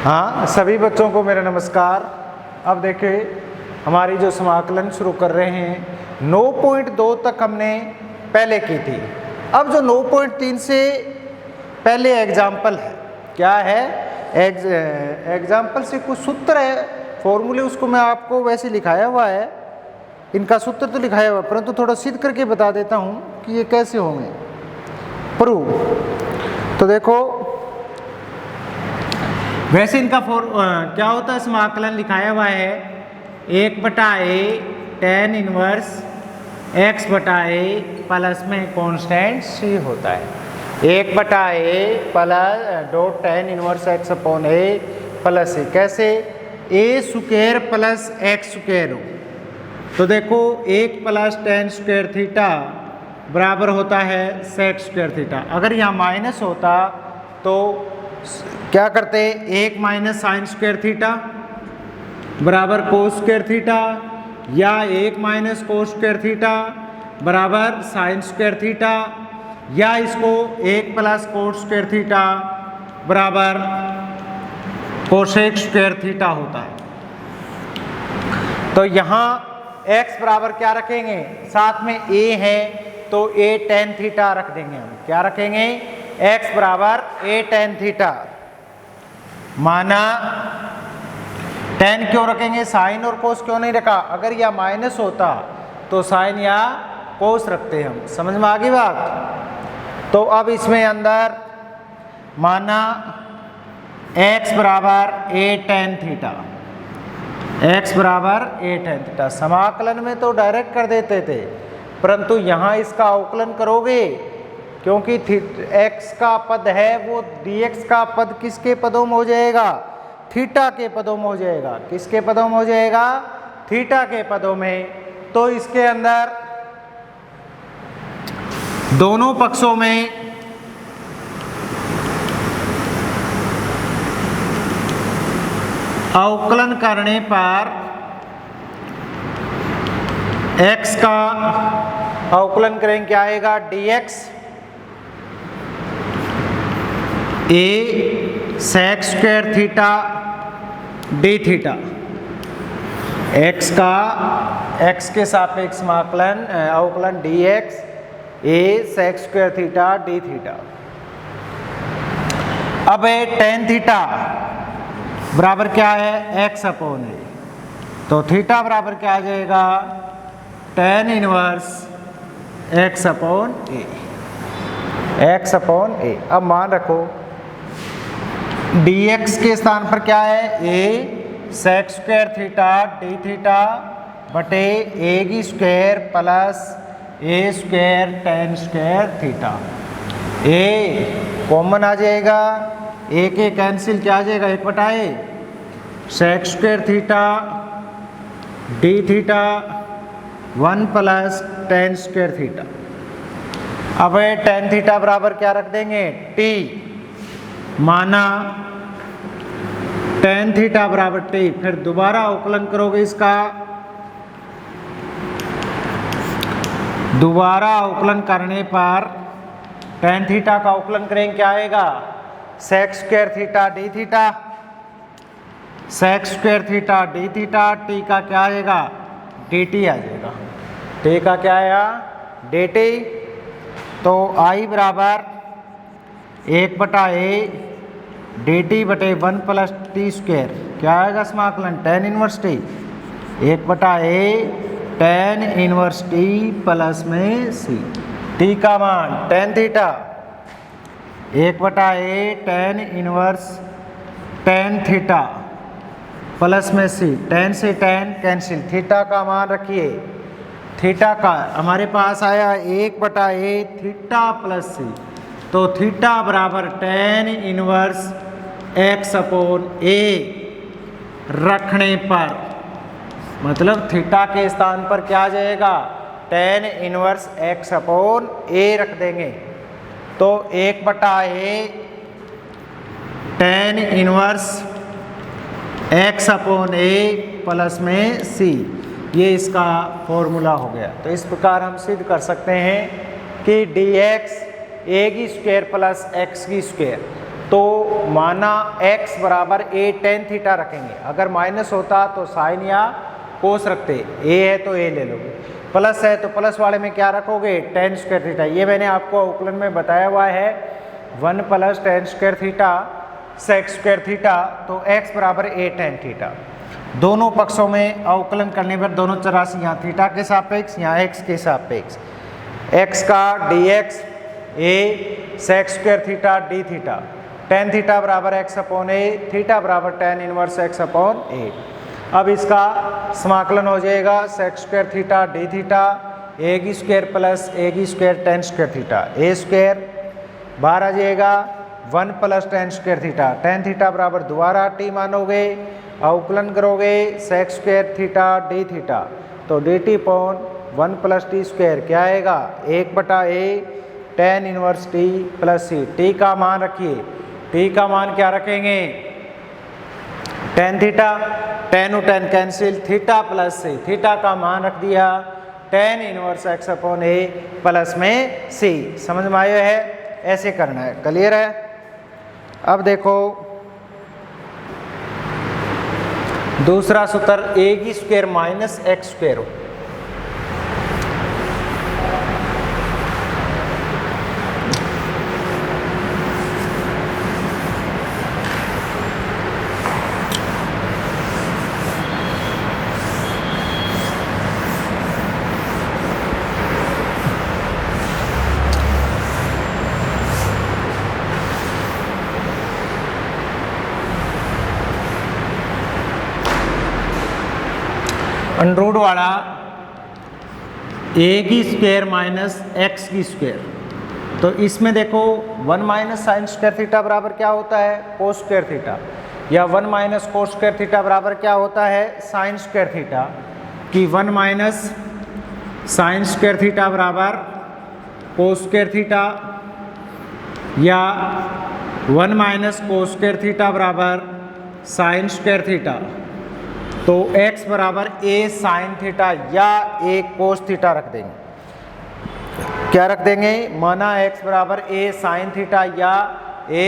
हाँ, सभी बच्चों को मेरा नमस्कार। अब देखिए हमारी जो समाकलन शुरू कर रहे हैं 9.2 तक हमने पहले की थी। अब जो 9.3 से पहले एग्जाम्पल है, क्या है एग्जाम्पल से कुछ सूत्र है, फॉर्मूले, उसको मैं आपको वैसे लिखाया हुआ है, इनका सूत्र तो लिखाया हुआ है परंतु थोड़ा सिद्ध करके बता देता हूँ कि ये कैसे होंगे प्रूव। तो देखो वैसे इनका क्या होता है, समाकलन लिखाया हुआ है 1/a tan inverse x/a plus में कांस्टेंट c होता है। 1/a plus dot tan inverse x/a plus c, कैसे a square plus x square हो। तो देखो 1 प्लस tan स्क्वायर थीटा बराबर होता है sec स्क्वायर थीटा। अगर यहाँ माइनस होता तो क्या करते, 1 माइनस साइन स्क्वायर थीटा बराबर कोस स्क्वायर थीटा, या 1 माइनस कोस स्क्वायर थीटा बराबर साइन स्क्वायर थीटा, या इसको 1 प्लस कोस स्क्वायर थीटा बराबर कोसेक स्क्वायर थीटा होता है। तो यहाँ x बराबर क्या रखेंगे, साथ में a है तो a tan थीटा रख देंगे हम। क्या रखेंगे, x बराबर a tan थीटा, माना tan क्यों रखेंगे, साइन और कोस क्यों नहीं रखा। अगर यह माइनस होता तो साइन या कोस रखते हम। समझ में आ गई बात। तो अब इसमें अंदर माना x बराबर a tan थीटा, x बराबर a tan थीटा। समाकलन में तो डायरेक्ट कर देते थे परंतु यहाँ इसका अवकलन करोगे क्योंकि x का पद है वो dx का पद किसके पदों में हो जाएगा, थीटा के पदों में हो जाएगा। किसके पदों में हो जाएगा, थीटा के पदों में। तो इसके अंदर दोनों पक्षों में अवकलन करने पर x का अवकलन करेंगे, क्या आएगा, dx a sec square theta d theta. x का x के सापेक्ष समाकलन अवकलन dx a sec square theta d theta. अब tan थीटा बराबर क्या है, x/a। तो थीटा बराबर क्या आ जाएगा, tan इनवर्स x/a, x/a। अब मान रखो dx के स्थान पर क्या है, a sec square theta d theta बटे a की square plus a square tan square theta. a common आ जाएगा, a के कैंसिल क्या आ जाएगा, 1/a sec square theta d theta 1 plus tan square theta. अब tan थीटा बराबर क्या रख देंगे, t, माना tan थीटा बराबर t। फिर दोबारा अवकलन करोगे इसका, दोबारा अवकलन करने पर tan थीटा का अवकलन करेंगे, क्या आएगा, sec square theta d theta, sec square theta d theta, t का क्या आएगा, dt आ जाएगा। t का क्या आया, dt। तो i बराबर 1/a dt बटे 1 प्लस टी स्क्वायर, क्या आएगा समाकलन, tan inverse t। 1/a tan inverse t plus में c, t का मान tan theta 1/a tan inverse tan theta plus में c, tan से tan कैंसिल, थीटा का मान रखिए, थीटा का हमारे पास आया 1/a थीटा प्लस c। तो थीटा बराबर tan इनवर्स x/a रखने पर, मतलब थीटा के स्थान पर क्या आ जाएगा, tan इनवर्स x/a रख देंगे। तो 1/a tan inverse x/a plus में c, ये इसका फॉर्मूला हो गया। तो इस प्रकार हम सिद्ध कर सकते हैं कि dx a की स्क्वायर प्लस x की स्क्वायर तो माना x बराबर a टेन थीटा रखेंगे। अगर माइनस होता तो साइन या कोस रखते, a है तो a ले लोगे, प्लस है तो प्लस वाले में क्या रखोगे, टेन स्क्वायर थीटा। ये मैंने आपको अवकलन में बताया हुआ है, 1 plus ten square theta sec square theta, तो x बराबर a टेन थीटा। दोनों पक्षों में अवकलन करने पर दोनों चरासी, यहाँ थीटा के सापेक्ष यहाँ x के सापेक्ष, x का dx a sec square theta D theta, tan theta बराबर x अपॉन a, थीटा बराबर tan inverse x upon a। अब इसका समाकलन हो जाएगा sec square theta D theta A की स्क्वायर प्लस ए की square tan square theta, A square बाहर आ जाएगा 1 plus ten square theta, tan theta बराबर दोबारा टी मानोगे, अवकलन करोगे sec square theta D theta, तो D T upon 1 plus T square क्या आएगा, 1/a tan inverse T plus C. T का मान रखिए, टी का मान क्या रखेंगे, tan theta, tan tan cancel, theta plus C, theta का मान रख दिया tan inverse x upon a plus में c। समझ में आया है, ऐसे करना है, क्लियर है। अब देखो दूसरा सूत्र, a की स्क्वायर माइनस एक्स स्क्वायर हो, अंडररूट वाला a की स्क्वायर माइनस एक्स की स्क्वायर, तो इसमें देखो 1 माइनस साइन स्क्वायर थीटा बराबर क्या होता है, कोस स्क्वायर थीटा, या 1 माइनस कोस स्क्वायर थीटा बराबर क्या होता है, साइन स्क्वायर थीटा, कि 1 माइनस साइन स्क्वायर थीटा बराबर कोस स्क्वायर थीटा, या 1 माइनस कोस स्क्वायर थीटा बराबर साइन स्क्वायर थीटा। तो x बराबर a साइन थीटा या a कोस थीटा रख देंगे। क्या रख देंगे, माना x बराबर a साइन थीटा या a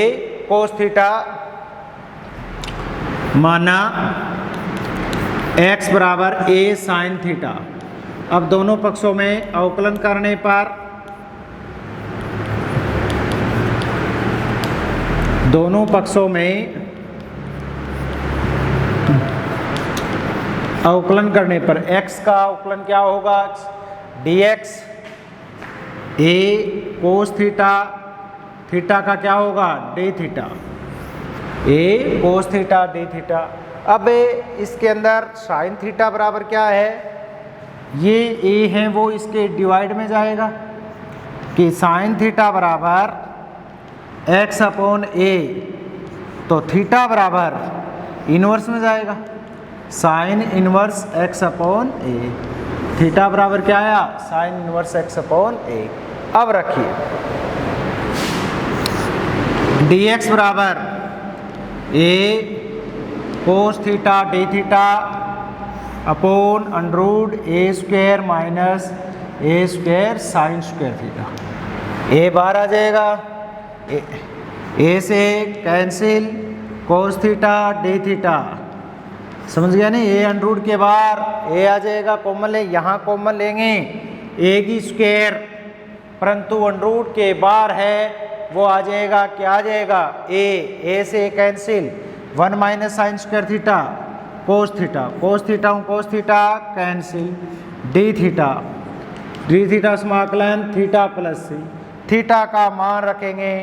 कोस थीटा, माना x बराबर a साइन थीटा। अब दोनों पक्षों में अवकलन करने पर दोनों पक्षों में अवकलन करने पर x का अवकलन क्या होगा, dx a cos theta, theta का क्या होगा, D theta, a cos theta D theta. अब इसके अंदर साइन थीटा बराबर क्या है, ये a है वो इसके डिवाइड में जाएगा, कि साइन थीटा बराबर x अपॉन a, तो थीटा बराबर इनवर्स में जाएगा, sine inverse x upon a, theta बराबर क्या आया, sine inverse x upon a। अब रखिए dx बराबर a cos theta D theta upon under root a square minus a square sine square theta, a बाहर आ जाएगा, a से cancel, cos theta D theta, समझ गया नहीं, ए अंडररूट के बाहर ए आ जाएगा, कॉमन ले, यहाँ कॉमन लेंगे ए की स्क्वायर, परंतु अंडररूट के बाहर है वो आ जाएगा, क्या आ जाएगा, ए से cancel, 1 minus sine square theta cos theta, cos theta cos theta cancel, D theta समाकलन थीटा प्लस सी, थीटा का मान रखेंगे,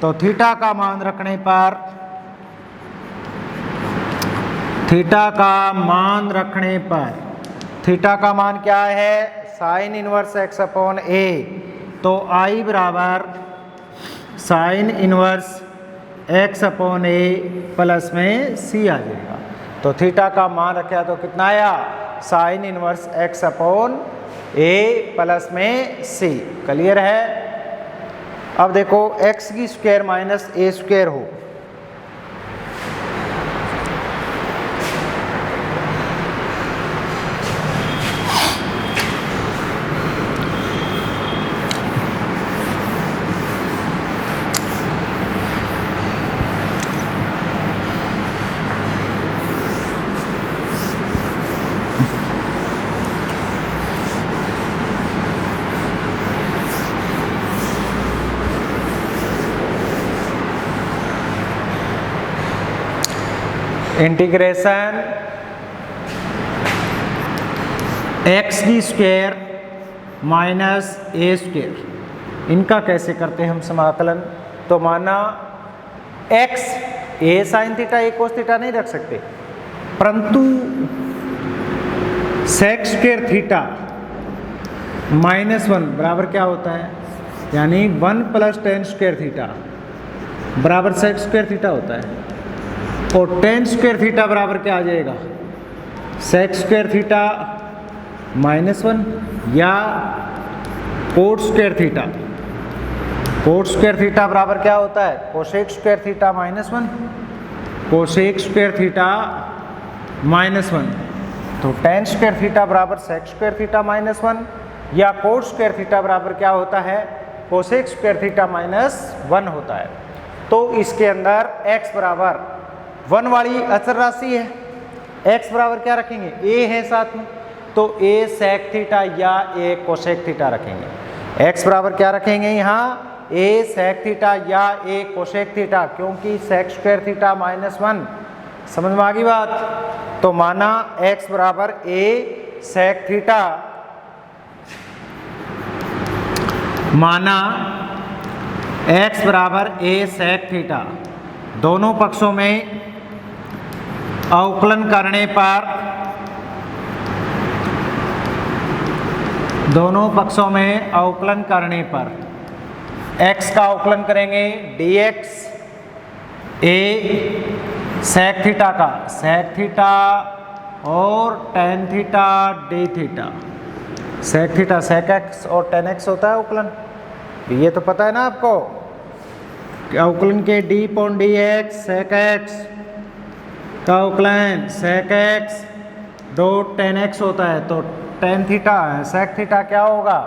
तो थीटा का मान रखने पर थीटा का मान रखने पर थीटा का मान क्या है, sine inverse x upon a, तो i बराबर sine inverse x upon a plus में c आ जाएगा। तो थीटा का मान रखा तो कितना आया, sine inverse x upon a plus में c। क्लियर है। अब देखो x की स्क्वायर माइनस a स्क्वायर हो, इंटीग्रेशन एक्स की स्क्वायर माइनस ए स्क्वायर, इनका कैसे करते हैं हम समाकलन। तो माना एक्स ए साइन थीटा ए कोस थीटा नहीं रख सकते, परंतु सेक स्क्वायर थीटा -1 बराबर क्या होता है, यानी 1 + tan स्क्वायर थीटा बराबर सेक स्क्वायर थीटा होता है। और tan स्क्वायर थीटा बराबर क्या आ जाएगा, सेक स्क्वायर थीटा -1 या coat square theta. Coat square theta बराबर क्या होता है, cosec square theta -1, cosec square theta -1। तो tan स्क्वायर थीटा बराबर सेक स्क्वायर थीटा -1 या कोट स्क्वायर थीटा बराबर क्या होता है, कोसेक स्क्वायर थीटा -1 होता है। तो इसके अंदर x बराबर 1 वाली अचर राशि है, x बराबर क्या रखेंगे, a है साथ में, तो a सेक थीटा या a कोसेक थीटा रखेंगे। x बराबर क्या रखेंगे यहाँ, a सेक थीटा या a कोसेक थीटा, क्योंकि सेक स्क्वायर थीटा -1, समझ में आ गई बात। तो माना x बराबर a सेक थीटा, माना x बराबर a सेक थीटा, दोनों पक्षों में अवकलन करने पर, दोनों पक्षों में अवकलन करने पर x का अवकलन करेंगे dx a सेक थीटा का, सेक थीटा और tan थीटा d थीटा। सेक थीटा सेक x और tan x होता है अवकलन, ये तो पता है ना आपको कि अवकलन के d/dx सेक x का अवकलन सेक x डॉट tan x होता है। तो tan थीटा सेक थीटा क्या होगा,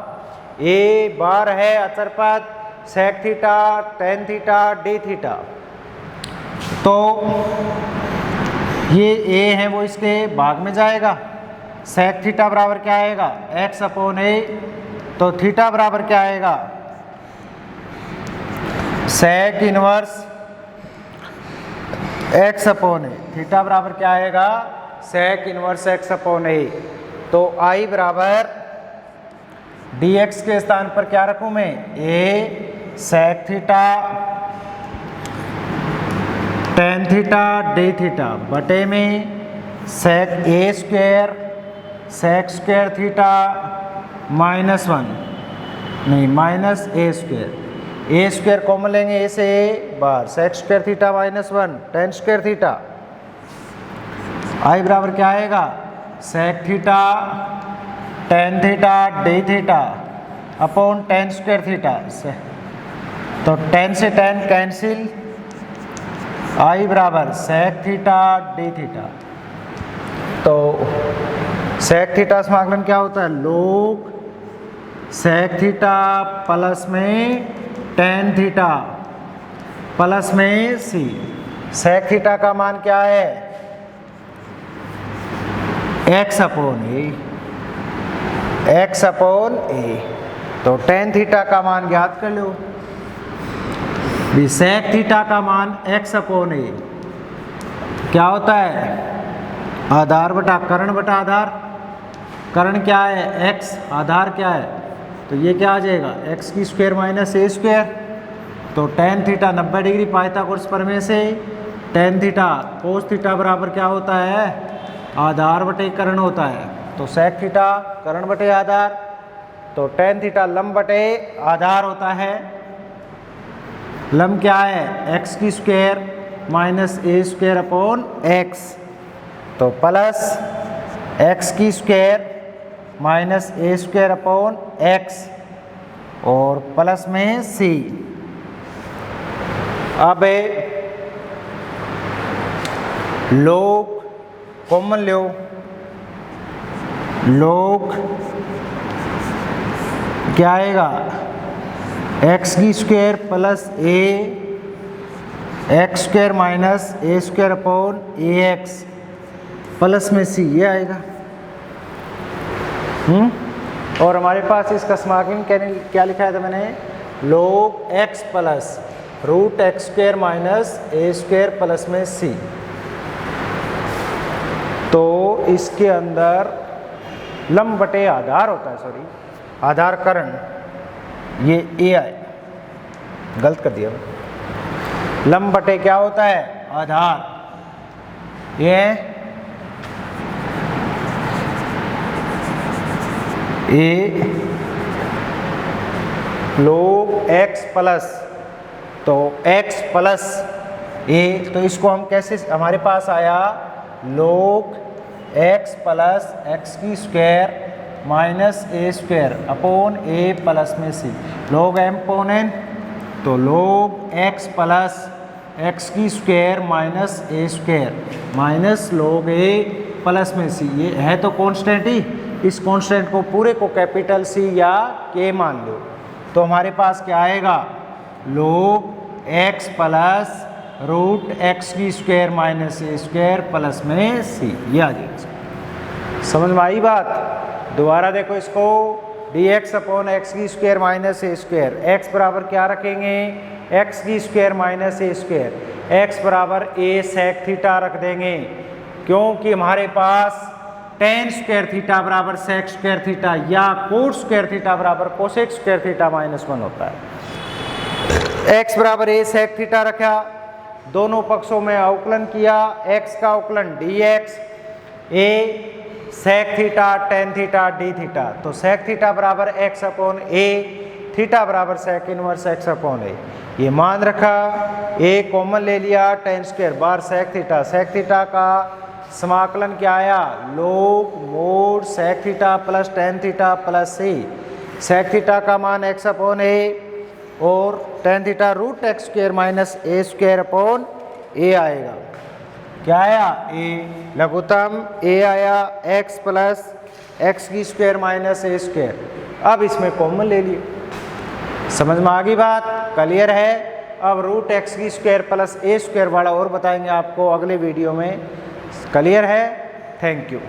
a बार है अचर पद, sec theta tan theta d theta. तो ये a है वो इसके भाग में जाएगा, सेक थीटा बराबर क्या आएगा, x/a। तो थीटा बराबर क्या आएगा, सेक इनवर्स x/a। थीटा बराबर क्या आएगा, सेक इनवर्स x/a। तो I बराबर dx के स्थान पर क्या रखूं मैं, a sec theta tan theta d theta बटे में sec a square sec square theta -1 नहीं माइनस a स्क्वायर कॉमन लेंगे, a से a बार sec square theta -1 tan square theta. I बराबर क्या आएगा, sec theta tan theta d theta upon tan square theta. तो tan से tan कैंसिल, I बराबर सेक थीटा d थीटा। तो सेक थीटा समाकलन क्या होता है, लोग सेक थीटा प्लस में tan थीटा प्लस में c। सेक थीटा का मान क्या है, x/a, x/a। तो tan थीटा का मान ज्ञात कर लो, सेक थीटा का मान x/a क्या होता है, आधार बटा कर्ण बटा आधार। कर्ण क्या है x, आधार क्या है, तो ये क्या आ जाएगा x की स्क्वायर माइनस a स्क्वायर। तो tan थीटा 90 डिग्री पाइथागोरस प्रमेय से tan थीटा कोस थीटा बराबर क्या होता है, आधार बटे कर्ण होता है। तो सेक थीटा कर्ण बटे आधार, तो tan थीटा लंब बटे आधार होता है। लंब क्या है, x की square minus a square upon x। तो प्लस x की square minus a square upon x और प्लस में c। अब लोग कॉमन लो, लोग क्या आएगा, x की square plus a x square minus a square upon ax plus में c, ये आएगा। और हमारे पास इसका समाकलन क्या लिखा था मैंने, log x plus root x square minus a square plus में c। तो इसके अंदर लंब बटे आधार होता है, सॉरी आधार करण, ये ए आए, गलत कर दिया। लंब बटे क्या होता है, आधार, ये ए log x प्लस, तो x प्लस ए, तो इसको हम कैसे, हमारे पास आया log x प्लस एक्स की स्क्वायर माइनस ए स्क्वायर अपॉन ए प्लस में सी, log m अपॉन n, तो log x प्लस एक्स की square minus A square minus log a plus में सी, ये है तो कांस्टेंट ही, इस कांस्टेंट को पूरे को कैपिटल सी या के मान लो, तो हमारे पास क्या आएगा, log x plus root x की स्क्वायर माइनस ए स्क्वायर प्लस में सी, ये आ जाएगा। समझ में आई बात? दोबारा देखो इसको, dx अपॉन एक्स की स्क्वायर माइनस ए स्क्वायर, x बराबर क्या रखेंगे, एक्स की स्क्वायर माइनस ए स्क्वायर, एक्स बराबर ए सेक थीटा रख देंगे, क्योंकि हमारे पास टेन स्क्वायर थीटा बराबर सेक स्क्वायर थीटा या कोट स्क्वायर थीटा बराबर कोसेक स्क्वायर थीटा माइनस 1 होता है। एक्स बराबर ए सेक थीटा रखा, दोनों पक्षों में अवकलन किया, एक्स का अवकलन dx, A sec theta tan theta D theta, तो सेक थीटा बराबर एक्स अपॉन ए, थीटा बराबर sec inverse X upon A, ये मान रखा, ए कॉमन ले लिया, टेन स्क्वायर बार सेक थीटा का समाकलन क्या आया, log mod sec theta plus tan theta plus C, sec theta का मान एक्स अपॉन ए और tan theta root x square minus A square upon A आएगा, क्या आया, ए लघुत्तम ए आया, एक्स प्लस एक्स की स्क्वायर माइनस ए स्क्वायर, अब इसमें कॉमन ले लिए। समझ में आ गई बात, क्लियर है? अब रूट एक्स की स्क्वायर प्लस ए स्क्वायर वाला और बताएंगे आपको अगले वीडियो में, क्लियर है? Thank you.